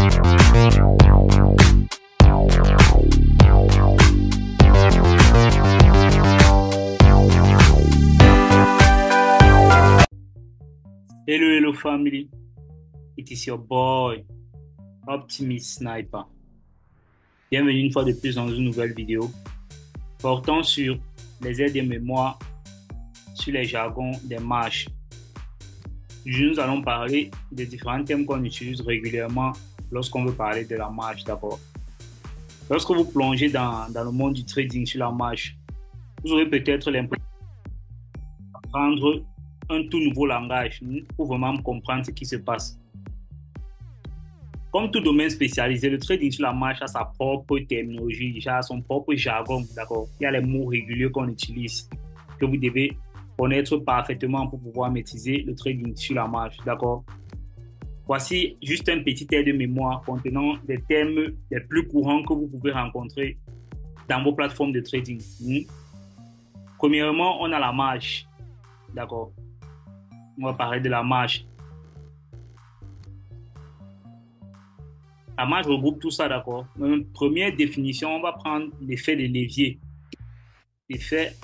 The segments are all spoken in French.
Hello family, it is your boy Optimist Sniper. Bienvenue une fois de plus dans une nouvelle vidéo portant sur les aides de mémoire, sur les jargons des marches. Nous allons parler des différents thèmes qu'on utilise régulièrement lorsqu'on veut parler de la marche, d'accord. Lorsque vous plongez dans le monde du trading sur la marche, vous aurez peut-être l'impression d'apprendre un tout nouveau langage pour vraiment comprendre ce qui se passe. Comme tout domaine spécialisé, le trading sur la marche a sa propre terminologie, il a son propre jargon, d'accord. Il y a les mots réguliers qu'on utilise, que vous devez connaître parfaitement pour pouvoir maîtriser le trading sur la marche, d'accord. Voici juste un petit aide de mémoire contenant des thèmes les plus courants que vous pouvez rencontrer dans vos plateformes de trading. Premièrement, on a la marge, d'accord. On va parler de la marge. La marge regroupe tout ça, d'accord. Première définition, on va prendre l'effet de levier. L'effet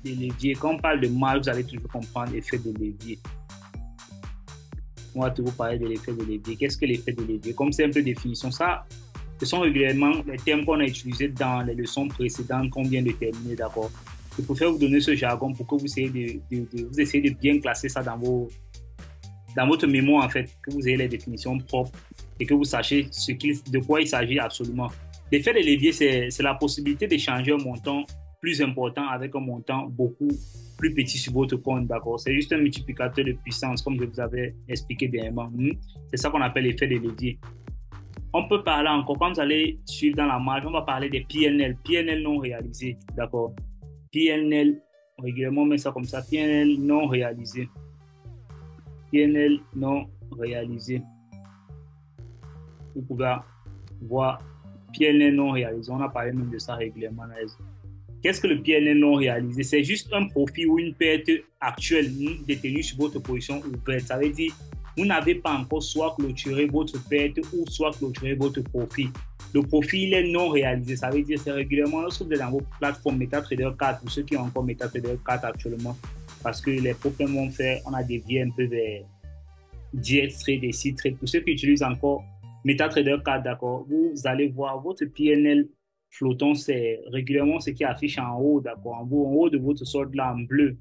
de levier. Quand on parle de marge, vous allez toujours comprendre l'effet de levier. On va toujours parler de l'effet de levier. Qu'est-ce que l'effet de levier? Comme simple définition, ça, ce sont régulièrement les termes qu'on a utilisés dans les leçons précédentes qu'on vient de terminer, d'accord. Je préfère vous donner ce jargon pour que vous essayez de bien classer ça dans votre mémoire, en fait, que vous ayez les définitions propres et que vous sachiez de quoi il s'agit absolument. L'effet de levier, c'est la possibilité d'échanger un montant plus important avec un montant beaucoup plus petit sur votre compte, d'accord. C'est juste un multiplicateur de puissance, comme je vous avais expliqué dernièrement. C'est ça qu'on appelle l'effet de levier. On peut parler encore, quand vous allez suivre dans la marge, on va parler des PNL, PNL non réalisés, d'accord. PNL, régulièrement on met ça comme ça, PNL non réalisé. PNL non réalisé. Vous pouvez voir PNL non réalisé. On a parlé même de ça régulièrement. Qu'est-ce que le PNL non réalisé? C'est juste un profit ou une perte actuelle détenue sur votre position ouverte. Ça veut dire vous n'avez pas encore soit clôturé votre perte ou soit clôturé votre profit. Le profit, il est non réalisé. Ça veut dire c'est régulièrement lorsque vous êtes dans vos plateformes MetaTrader 4, pour ceux qui ont encore MetaTrader 4 actuellement, parce que les problèmes vont faire, on a dévié un peu vers DXTrade et CTrade. Pour ceux qui utilisent encore MetaTrader 4, d'accord, vous allez voir votre PNL flottant, c'est régulièrement ce qui affiche en haut, d'accord, en haut de votre solde là en bleu.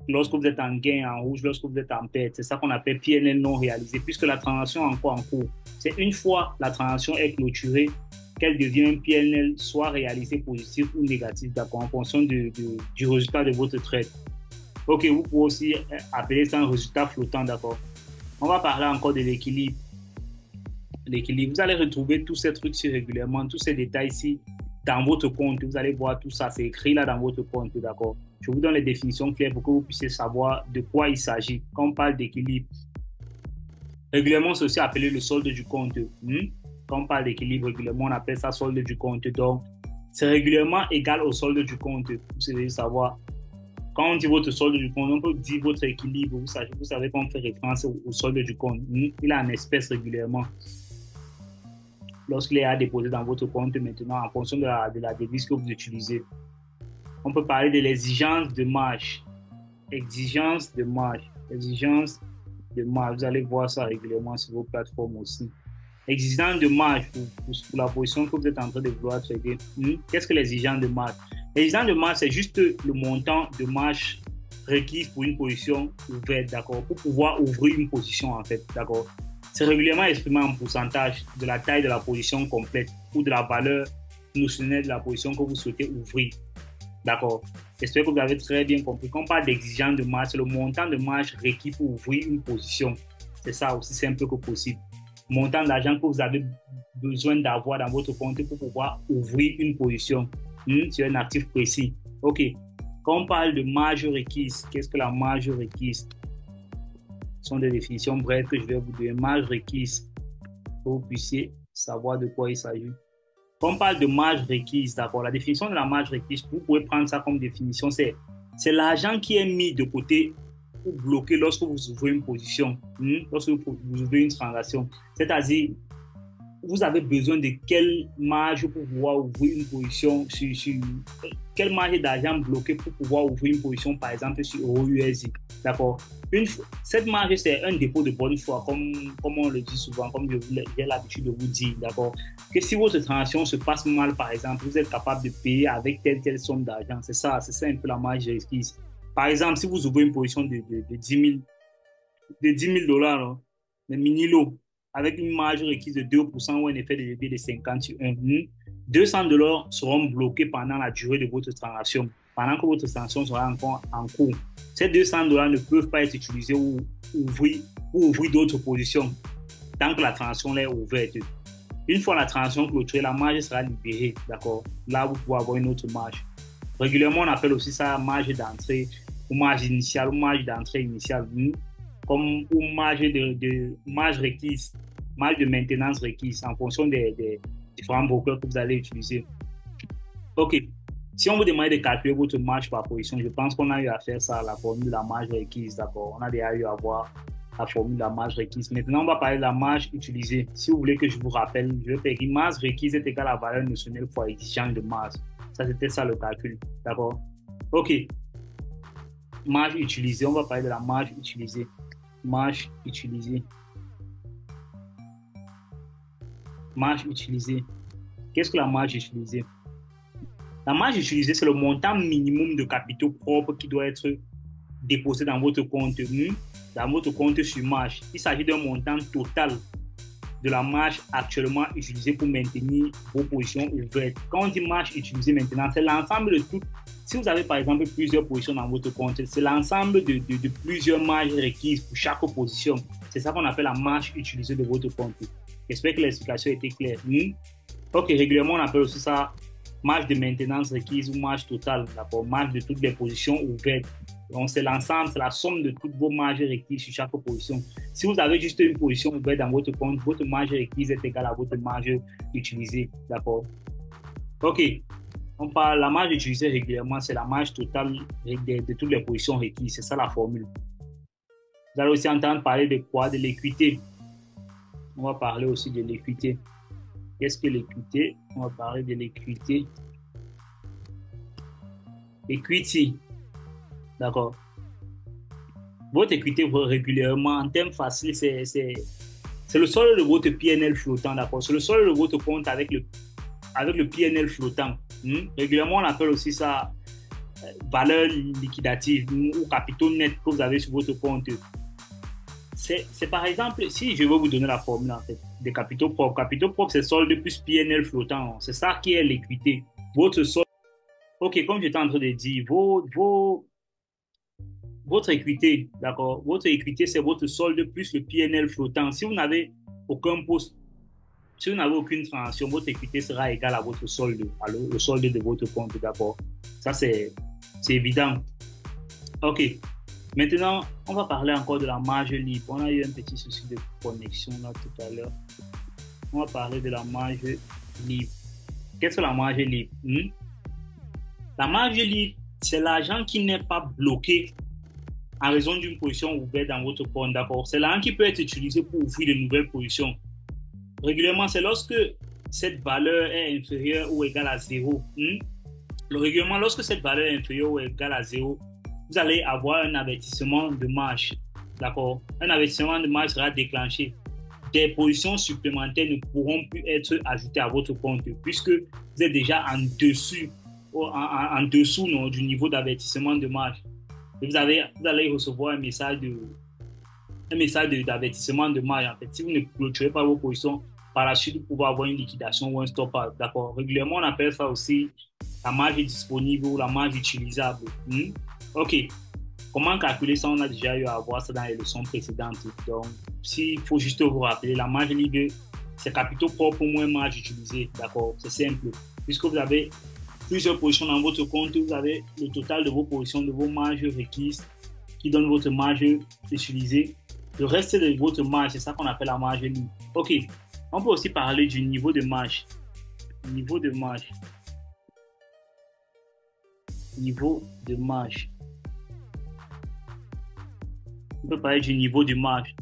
Lorsque vous êtes en gain, en rouge, lorsque vous êtes en perte, c'est ça qu'on appelle PNL non réalisé, puisque la transaction est encore en cours. C'est une fois la transaction est clôturée qu'elle devient un PNL soit réalisé positif ou négatif, d'accord, en fonction du résultat de votre trade. Ok, vous pouvez aussi appeler ça un résultat flottant, d'accord. On va parler encore de l'équilibre. L'équilibre, vous allez retrouver tous ces trucs ici régulièrement, tous ces détails ici dans votre compte. Vous allez voir tout ça, c'est écrit là dans votre compte, d'accord. Je vous donne les définitions claires pour que vous puissiez savoir de quoi il s'agit. Quand on parle d'équilibre, régulièrement, c'est aussi appelé le solde du compte. Quand on parle d'équilibre, régulièrement, on appelle ça solde du compte. Donc, c'est régulièrement égal au solde du compte. Vous savez savoir. Quand on dit votre solde du compte, on peut dire votre équilibre. Vous savez qu'on fait référence au solde du compte. Il est en espèces régulièrement. Lorsqu'il est à déposer dans votre compte maintenant, en fonction de la devise que vous utilisez. On peut parler de l'exigence de marge. Exigence de marge. Exigence de marge. Vous allez voir ça régulièrement sur vos plateformes aussi. Exigence de marge pour la position que vous êtes en train de vouloir trader. Qu'est-ce que l'exigence de marge? L'exigence de marge, c'est juste le montant de marge requis pour une position ouverte, d'accord, pour pouvoir ouvrir une position en fait, d'accord. C'est régulièrement exprimé en pourcentage de la taille de la position complète ou de la valeur notionnelle de la position que vous souhaitez ouvrir. D'accord. J'espère que vous avez très bien compris. Quand on parle d'exigence de marge, c'est le montant de marge requis pour ouvrir une position. C'est ça aussi simple que possible. Montant d'argent que vous avez besoin d'avoir dans votre compte pour pouvoir ouvrir une position sur un actif précis. OK. Quand on parle de marge requise, qu'est-ce que la marge requise? Ce sont des définitions brèves que je vais vous donner. Marge requise, pour que vous puissiez savoir de quoi il s'agit. Quand on parle de marge requise, d'accord, la définition de la marge requise, vous pouvez prendre ça comme définition, c'est l'argent qui est mis de côté ou bloqué lorsque vous ouvrez une position, lorsque vous ouvrez une transaction. C'est-à-dire, vous avez besoin de quelle marge pour pouvoir ouvrir une position quelle marge d'argent bloquée pour pouvoir ouvrir une position, par exemple, sur EURUSD. D'accord? Cette marge, c'est un dépôt de bonne foi, comme on le dit souvent, comme j'ai l'habitude de vous dire. D'accord? Que si votre transaction se passe mal, par exemple, vous êtes capable de payer avec telle somme d'argent. C'est ça un peu la marge requise. Par exemple, si vous ouvrez une position de 10 000 dollars, le mini-lot, avec une marge requise de 2% ou un effet de levier de 50 sur 1, 200 dollars seront bloqués pendant la durée de votre transaction, pendant que votre transaction sera encore en cours. Ces 200 dollars ne peuvent pas être utilisés ou ouvrir d'autres positions tant que la transaction est ouverte. Une fois la transaction clôturée, la marge sera libérée. D'accord? Là, vous pouvez avoir une autre marge. Régulièrement, on appelle aussi ça marge d'entrée ou marge initiale ou marge d'entrée initiale. Comme ou marge marge requise, marge de maintenance requise en fonction des différents brokers que vous allez utiliser. OK. Si on vous demande de calculer votre marge par position, je pense qu'on a eu à faire ça, la formule de la marge requise, d'accord? On a déjà eu à voir la formule de la marge requise. Maintenant, on va parler de la marge utilisée. Si vous voulez que je vous rappelle, je vais faire marge requise est égale à la valeur notionnelle fois exigence de marge. Ça, c'était ça le calcul, d'accord? OK. Marge utilisée, on va parler de la marge utilisée. Marge utilisée. Marge utilisée. Qu'est-ce que la marge utilisée? La marge utilisée, c'est le montant minimum de capitaux propres qui doit être déposé dans votre compte sur marge. Il s'agit d'un montant total de la marge actuellement utilisée pour maintenir vos positions ouvertes. Quand on dit marge utilisée maintenant, c'est l'ensemble de tout. Si vous avez par exemple plusieurs positions dans votre compte, c'est l'ensemble de plusieurs marges requises pour chaque position. C'est ça qu'on appelle la marge utilisée de votre compte. J'espère que l'explication était claire. Ok, régulièrement on appelle aussi ça marge de maintenance requise ou marge totale, d'accord, marge de toutes les positions ouvertes. Donc c'est l'ensemble, c'est la somme de toutes vos marges requises sur chaque position. Si vous avez juste une position ouverte dans votre compte, votre marge requise est égale à votre marge utilisée, d'accord. Ok, on parle, la marge utilisée régulièrement, c'est la marge totale de toutes les positions requises, c'est ça la formule. Vous allez aussi entendre parler de quoi? De l'équité. On va parler aussi de l'équité. Qu'est-ce que l'équité? On va parler de l'équité. Equity. D'accord. Votre équité régulièrement, en termes faciles, c'est le solde de votre PNL flottant. D'accord. C'est le solde de votre compte avec le PNL flottant. Régulièrement, on appelle aussi ça valeur liquidative ou capitaux nets que vous avez sur votre compte. C'est par exemple, si je veux vous donner la formule en fait, des capitaux propres. Capitaux propres, c'est solde plus PNL flottant. C'est ça qui est l'équité. Votre solde. Ok, comme j'étais en train de dire, votre équité, d'accord? Votre équité, c'est votre solde plus le PNL flottant. Si vous n'avez aucun poste, si vous n'avez aucune transaction, votre équité sera égale à votre solde, au solde de votre compte, d'accord? Ça, c'est évident. Ok. Maintenant, on va parler encore de la marge libre. On a eu un petit souci de connexion là tout à l'heure. On va parler de la marge libre. Qu'est-ce que la marge libre? La marge libre, c'est l'argent qui n'est pas bloqué en raison d'une position ouverte dans votre compte, d'accord? C'est l'argent qui peut être utilisé pour ouvrir de nouvelles positions. Régulièrement, c'est lorsque cette valeur est inférieure ou égale à 0. Régulièrement, lorsque cette valeur est inférieure ou égale à 0, vous allez avoir un avertissement de marge, d'accord? Un avertissement de marge sera déclenché. Des positions supplémentaires ne pourront plus être ajoutées à votre compte puisque vous êtes déjà en dessous du niveau d'avertissement de marge. Et vous allez recevoir un message d'avertissement de marge. En fait, si vous ne clôturez pas vos positions, par la suite, vous pouvez avoir une liquidation ou un stop-out. D'accord? Régulièrement, on appelle ça aussi la marge disponible ou la marge utilisable. OK. Comment calculer ça? On a déjà eu à voir ça dans les leçons précédentes. Donc, s'il faut juste vous rappeler, la marge libre, c'est capitaux propres moins marge utilisée. D'accord? C'est simple. Puisque vous avez plusieurs positions dans votre compte, vous avez le total de vos positions, de vos marges requises qui donne votre marge utilisée. Le reste de votre marge, c'est ça qu'on appelle la marge libre. OK. On peut aussi parler du niveau de marge. Niveau de marge. Niveau de marge. On peut parler du niveau de marge.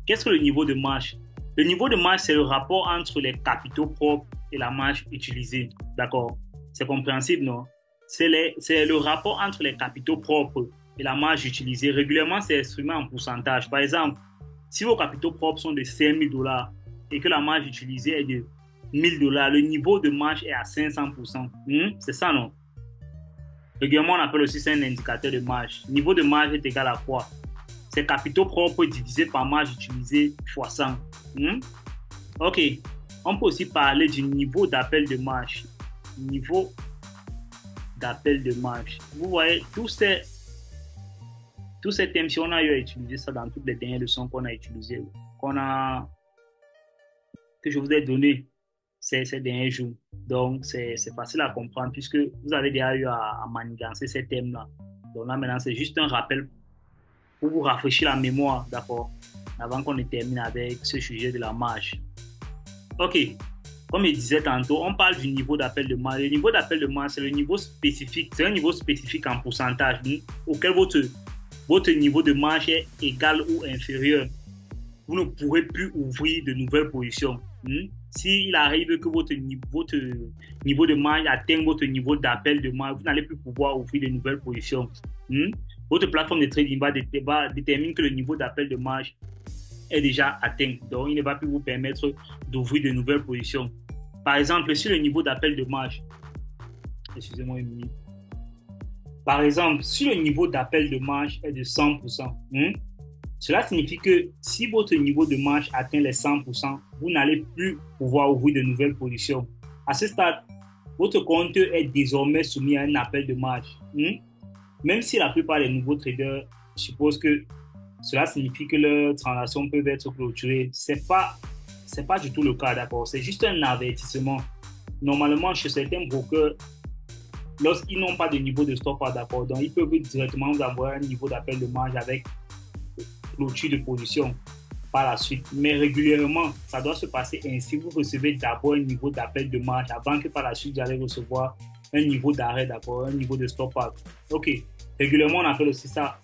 Qu'est-ce que le niveau de marge? Le niveau de marge, c'est le rapport entre les capitaux propres et la marge utilisée. D'accord? C'est compréhensible, non? C'est le rapport entre les capitaux propres et la marge utilisée. Régulièrement, c'est exprimé en pourcentage. Par exemple, si vos capitaux propres sont de 5 000 dollars et que la marge utilisée est de 1 000 dollars, le niveau de marge est à 500%. C'est ça, non? Régulièrement, on appelle aussi ça un indicateur de marge. Le niveau de marge est égal à quoi? C'est capitaux propres divisé par marge utilisée fois 100. OK. On peut aussi parler du niveau d'appel de marge. Niveau d'appel de marge. Vous voyez, tous ces thèmes, si on a eu à utiliser ça dans toutes les dernières leçons qu'on a utilisées, que je vous ai donné ces derniers jours. Donc, c'est facile à comprendre puisque vous avez déjà eu à manigancer ces thèmes-là. Donc là, maintenant, c'est juste un rappel pour vous rafraîchir la mémoire, d'accord, avant qu'on ne termine avec ce sujet de la marge. OK. Comme je disais tantôt, on parle du niveau d'appel de marge. Le niveau d'appel de marge, c'est le niveau spécifique. C'est un niveau spécifique en pourcentage auquel votre niveau de marge est égal ou inférieur. Vous ne pourrez plus ouvrir de nouvelles positions. S'il arrive que votre niveau de marge atteint votre niveau d'appel de marge, vous n'allez plus pouvoir ouvrir de nouvelles positions. Votre plateforme de trading va déterminer que le niveau d'appel de marge est déjà atteint. Donc, il ne va plus vous permettre d'ouvrir de nouvelles positions. Par exemple, si le niveau d'appel de marge, excusez-moi une minute. Par exemple, si le niveau d'appel de marge est de 100%, cela signifie que si votre niveau de marge atteint les 100%, vous n'allez plus pouvoir ouvrir de nouvelles positions. À ce stade, votre compte est désormais soumis à un appel de marge. Même si la plupart des nouveaux traders supposent que cela signifie que leurs transactions peuvent être clôturées, c'est pas du tout le cas, d'accord? C'est juste un avertissement. Normalement, chez certains brokers, lorsqu'ils n'ont pas de niveau de stop, d'accord, donc ils peuvent directement vous envoyer un niveau d'appel de marge avec clôture de position par la suite. Mais régulièrement, ça doit se passer ainsi. Vous recevez d'abord un niveau d'appel de marge avant que par la suite, vous allez recevoir un niveau d'arrêt, d'accord, un niveau de stop out. OK. Régulièrement, on appelle aussi ça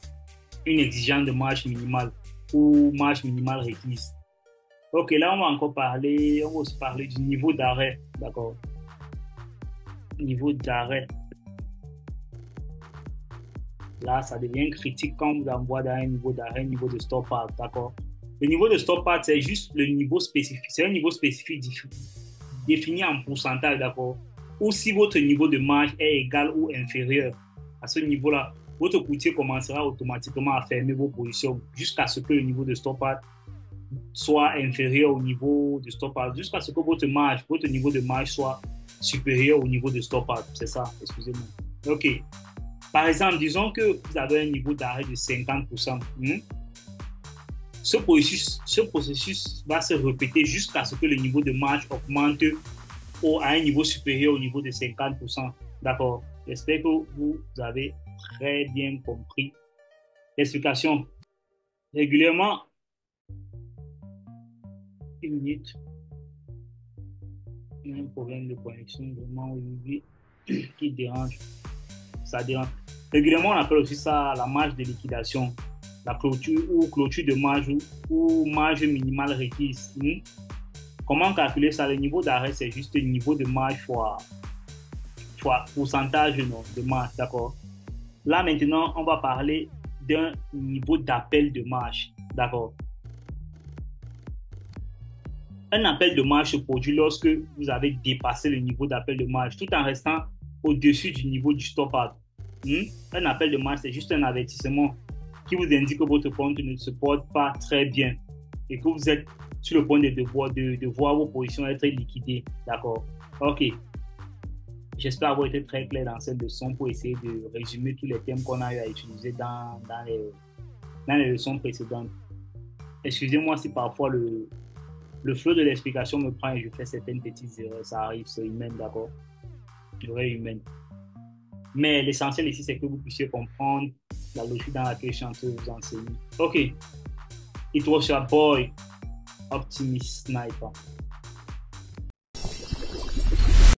une exigence de marge minimale ou marge minimale requise. OK, là, on va aussi parler du niveau d'arrêt, d'accord. Niveau d'arrêt. Là, ça devient critique quand vous envoie dans un niveau d'arrêt, un niveau de stop out, d'accord. Le niveau de stop out, c'est juste le niveau spécifique. C'est un niveau spécifique défini en pourcentage, d'accord. Ou si votre niveau de marge est égal ou inférieur à ce niveau-là, votre courtier commencera automatiquement à fermer vos positions jusqu'à ce que le niveau de stop out soit inférieur au niveau de stop out, jusqu'à ce que votre niveau de marge soit supérieur au niveau de stop out. C'est ça, excusez-moi. OK. Par exemple, disons que vous avez un niveau d'arrêt de 50%. Ce processus va se répéter jusqu'à ce que le niveau de marge augmente à un niveau supérieur au niveau de 50%. D'accord? J'espère que vous avez très bien compris l'explication. Régulièrement, une minute. Il y a un problème de connexion vraiment aujourd'hui qui dérange. Ça dérange. Régulièrement, on appelle aussi ça la marge de liquidation, la clôture ou clôture de marge ou marge minimale requise. Comment calculer ça? Le niveau d'arrêt, c'est juste le niveau de marge fois pourcentage de marge, d'accord? Là, maintenant, on va parler d'un niveau d'appel de marge, d'accord? Un appel de marge se produit lorsque vous avez dépassé le niveau d'appel de marge tout en restant au-dessus du niveau du stop-out. Un appel de marge, c'est juste un avertissement qui vous indique que votre compte ne se porte pas très bien et que vous êtes sur le point de voir vos positions être liquidées. D'accord? OK. J'espère avoir été très clair dans cette leçon pour essayer de résumer tous les thèmes qu'on a eu à utiliser dans les leçons précédentes. Excusez-moi si parfois le flot de l'explication me prend et je fais certaines petites erreurs. Ça arrive, c'est humain, d'accord? L'erreur humaine. Mais l'essentiel ici, c'est que vous puissiez comprendre la logique dans laquelle je suis en train de vous enseigner. OK. It was your boy, Optimist Sniper.